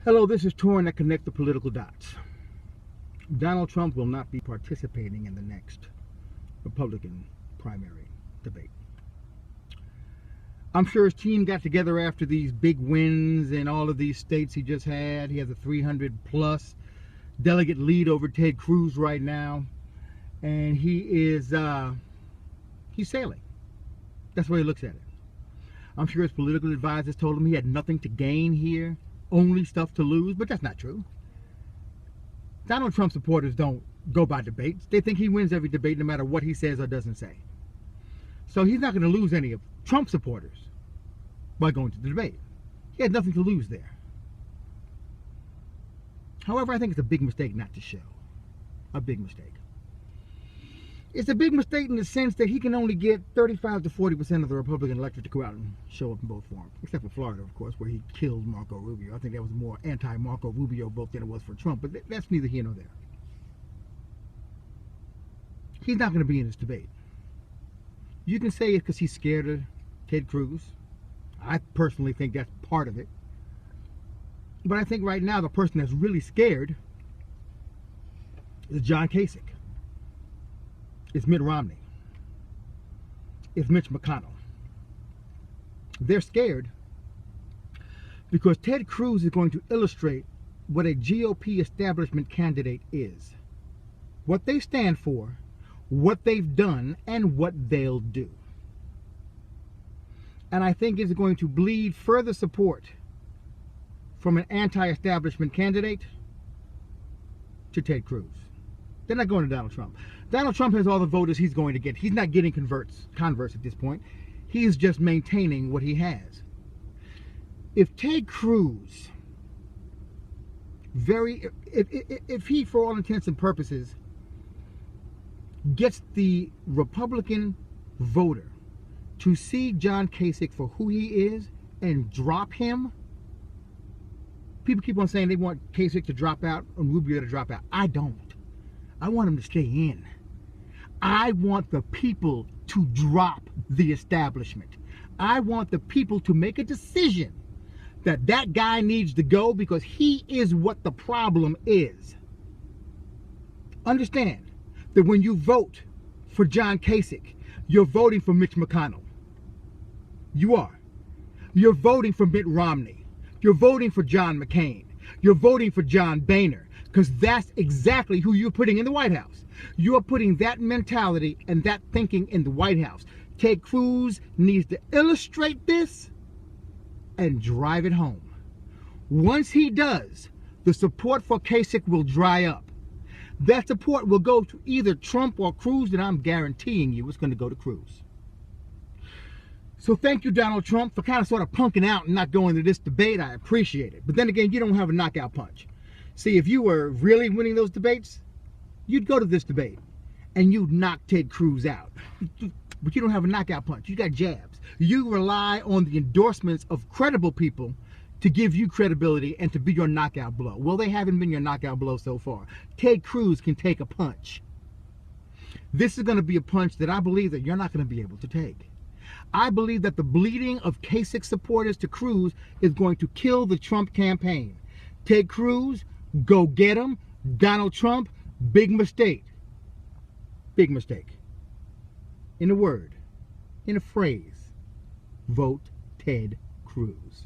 Hello, this is Torn that connect the political dots. Donald Trump will not be participating in the next Republican primary debate. I'm sure his team got together after these big wins in all of these states he just had. He has a 300 plus delegate lead over Ted Cruz right now. And he's sailing. That's the way he looks at it. I'm sure his political advisors told him he had nothing to gain here, only stuff to lose, but that's not true. Donald Trump supporters don't go by debates. They think he wins every debate no matter what he says or doesn't say. So he's not going to lose any of Trump supporters by going to the debate. He had nothing to lose there. However, I think it's a big mistake not to show. A big mistake. It's a big mistake in the sense that he can only get 35 to 40% of the Republican electorate to go out and show up in both forms. Except for Florida, of course, where he killed Marco Rubio. I think that was a more anti-Marco Rubio vote than it was for Trump, but that's neither here nor there. He's not going to be in this debate. You can say it's because he's scared of Ted Cruz. I personally think that's part of it. But I think right now the person that's really scared is John Kasich. It's Mitt Romney. It's Mitch McConnell. They're scared because Ted Cruz is going to illustrate what a GOP establishment candidate is, what they stand for, what they've done, and what they'll do. And I think it's going to bleed further support from an anti-establishment candidate to Ted Cruz. They're not going to Donald Trump. Donald Trump has all the voters he's going to get. He's not getting converts at this point. He's just maintaining what he has. If Ted Cruz, if he, for all intents and purposes, gets the Republican voter to see John Kasich for who he is and drop him, people keep on saying they want Kasich to drop out and Rubio to drop out. I don't. I want him to stay in. I want the people to drop the establishment. I want the people to make a decision that that guy needs to go because he is what the problem is. Understand that when you vote for John Kasich, you're voting for Mitch McConnell. You are. You're voting for Mitt Romney. You're voting for John McCain. You're voting for John Boehner. Because that's exactly who you're putting in the White House. You're putting that mentality and that thinking in the White House. Ted Cruz needs to illustrate this and drive it home. Once he does, the support for Kasich will dry up. That support will go to either Trump or Cruz, and I'm guaranteeing you it's going to go to Cruz. So thank you, Donald Trump, for kind of sort of punking out and not going to this debate. I appreciate it. But then again, you don't have a knockout punch. See, if you were really winning those debates, you'd go to this debate and you'd knock Ted Cruz out. But you don't have a knockout punch. You got jabs. You rely on the endorsements of credible people to give you credibility and to be your knockout blow. Well, they haven't been your knockout blow so far. Ted Cruz can take a punch. This is going to be a punch that I believe that you're not going to be able to take. I believe that the bleeding of Kasich supporters to Cruz is going to kill the Trump campaign. Ted Cruz, go get him. Donald Trump, big mistake. Big mistake. In a word, in a phrase, vote Ted Cruz.